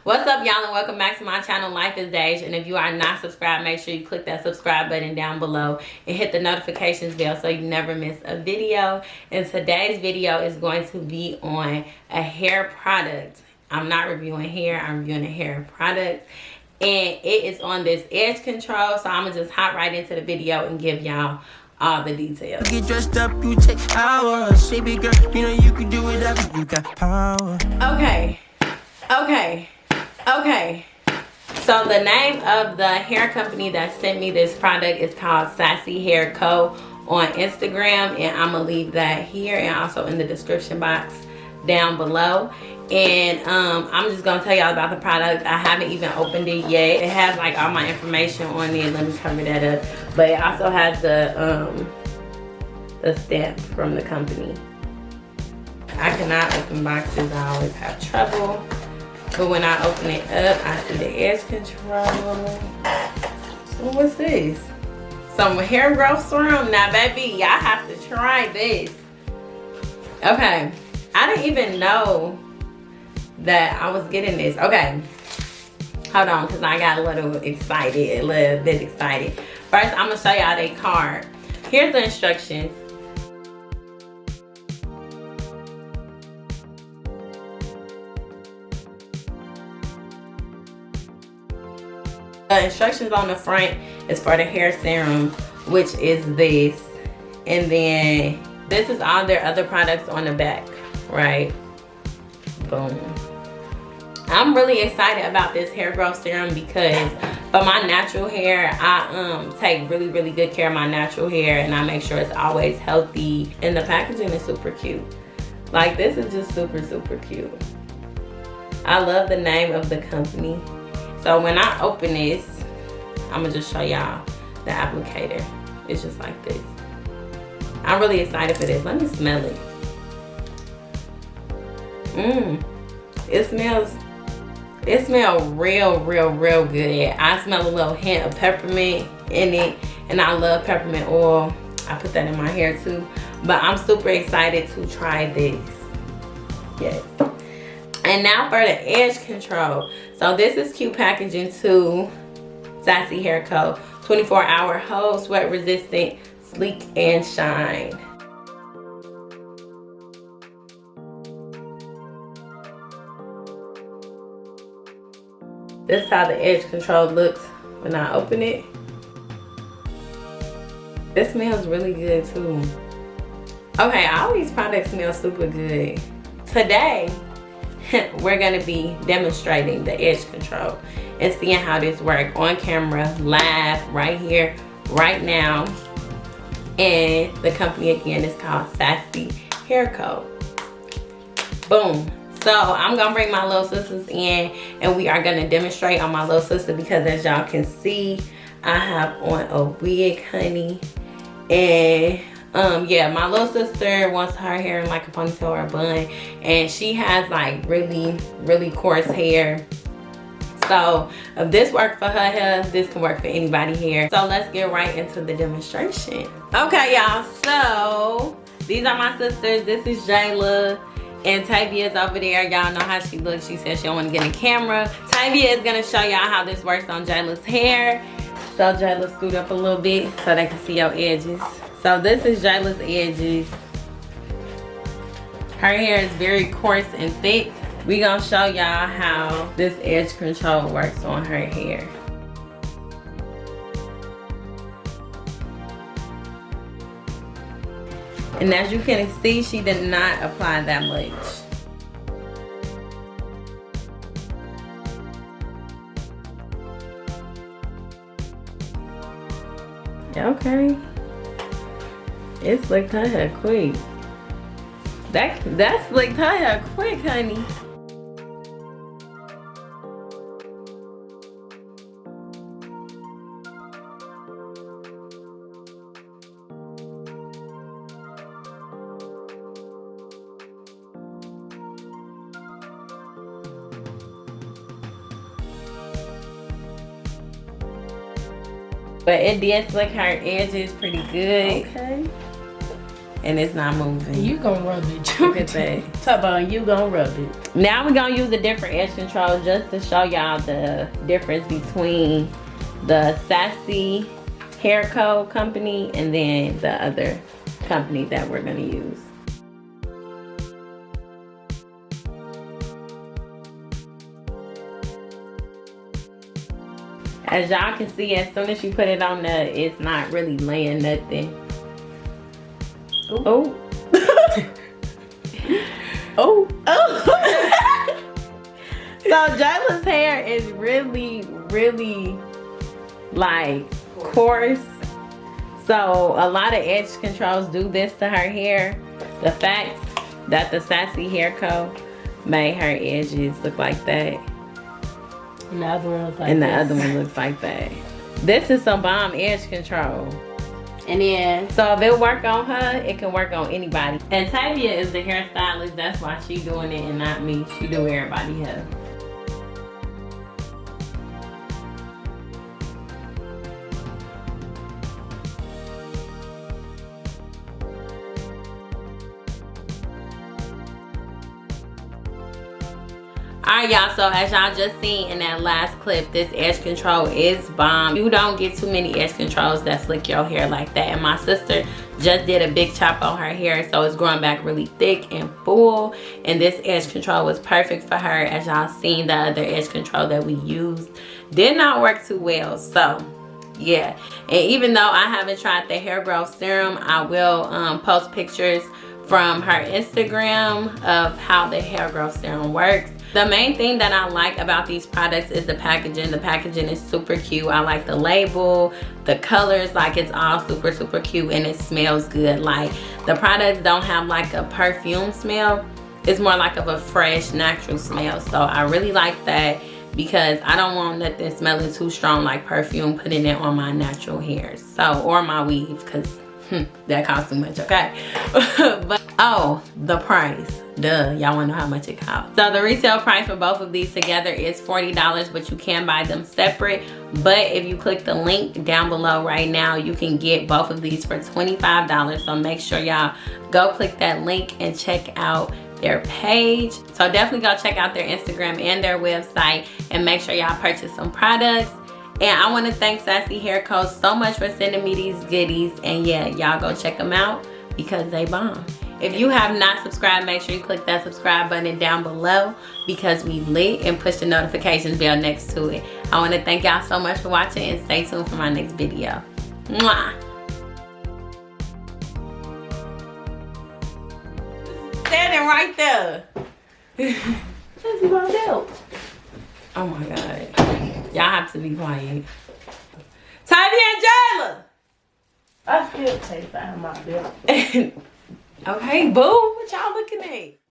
What's up, y'all, and welcome back to my channel, LifeAsDe'j. And if you are not subscribed, make sure you click that subscribe button down below and hit the notifications bell so you never miss a video. And today's video is going to be on a hair product. I'm not reviewing hair, I'm reviewing a hair product. And it is on this edge control, so I'm gonna just hop right into the video and give y'all all the details. Get dressed up, you take hours. Baby girl, you know you can do whatever, you got power. Okay, so the name of the hair company that sent me this product is called SASSYHAIRCO on Instagram, and I'm gonna leave that here and also in the description box down below. And I'm just gonna tell y'all about the product. I haven't even opened it yet. It has like all my information on it. Let me cover that up. But it also has the stamp from the company. I cannot open boxes. I always have trouble. But when I open it up, I see the edge control. So what's this? Some hair growth serum. Now, baby, y'all have to try this. Okay, I didn't even know that I was getting this. Okay, hold on, because I got a little bit excited. First, I'm gonna show y'all their card. Here's the instructions. The instructions on the front is for the hair serum, which is this, and then this is all their other products on the back, right? Boom. I'm really excited about this hair growth serum because for my natural hair, I take really good care of my natural hair, and I make sure it's always healthy. And the packaging is super cute. Like, this is just super cute. I love the name of the company. So when I open this, I'm gonna just show y'all the applicator. It's just like this. I'm really excited for this. Let me smell it. It smells real good. I smell a little hint of peppermint in it, and I love peppermint oil. I put that in my hair too. But I'm super excited to try this. Yes. And now for the edge control. So this is cute packaging too. SASSYHAIRCO 24-hour hold, sweat resistant, sleek and shine. This is how the edge control looks when I open it. This smells really good too. Okay, all these products smell super good. Today, we're gonna be demonstrating the edge control and seeing how this works on camera, live, right here, right now. And the company again is called SASSYHAIRCO. Boom. So I'm gonna bring my little sisters in and we are gonna demonstrate on my little sister because as y'all can see, I have on a wig, honey. And yeah, my little sister wants her hair in like a ponytail or a bun, and she has like really coarse hair. So if this worked for her hair, this can work for anybody's hair. So let's get right into the demonstration. Okay, y'all, so these are my sisters. This is Jayla, and Tavia is over there. Y'all know how she looks. She said she don't want to get in camera. Tavia is gonna show y'all how this works on Jayla's hair. So Jayla, scoot up a little bit so they can see your edges. So this is Jayla's edges. Her hair is very coarse and thick. We gonna show y'all how this edge control works on her hair. And as you can see, she did not apply that much. Okay. It slicked her hair quick. That slicked her hair quick, honey. But it did slick her edges pretty good. Okay. and it's not moving. You gonna rub it. Look at that. Talk about you gonna rub it. Now we're gonna use a different edge control just to show y'all the difference between the SASSYHAIRCO company and then the other company that we're gonna use. As y'all can see, as soon as you put it on there, it's not really laying nothing. Oh. Oh. Oh. So Jayla's hair is really, really like coarse. So a lot of edge controls do this to her hair. The fact that the SASSYHAIRCO made her edges look like that. And the other one looks like And the this. other one looks like that. This is some bomb edge control. And then, So if it work on her, it can work on anybody. And Tavia is the hairstylist. That's why she doing it and not me. She do everybody hair. Alright y'all, so as y'all just seen in that last clip, this edge control is bomb. You don't get too many edge controls that slick your hair like that. And my sister just did a big chop on her hair, so it's growing back really thick and full. And this edge control was perfect for her. As y'all seen, the other edge control that we used did not work too well. So yeah, and even though I haven't tried the hair growth serum, I will post pictures from her Instagram of how the hair growth serum works. The main thing that I like about these products is the packaging. The packaging is super cute. I like the label, the colors, like it's all super, super cute, and it smells good. Like the products don't have like a perfume smell. It's more like of a fresh, natural smell. So I really like that because I don't want nothing smelling too strong like perfume, putting it on my natural hair. So, or my weave, because that costs too much, okay? But oh, the price. Duh, y'all wanna know how much it costs. So the retail price for both of these together is $40, but you can buy them separate. But if you click the link down below right now, you can get both of these for $25. So make sure y'all go click that link and check out their page. So definitely go check out their Instagram and their website and make sure y'all purchase some products. And I want to thank SASSYHAIRCO so much for sending me these goodies. And yeah, y'all go check them out because they bomb. If you have not subscribed, make sure you click that subscribe button down below because we lit, and push the notifications bell next to it. I want to thank y'all so much for watching, and stay tuned for my next video. Mwah! Standing right there. Jesse brought out. Oh my God. Y'all have to be quiet. Tavia and Jayla! I still take behind my belt. Okay, boo. What y'all looking at?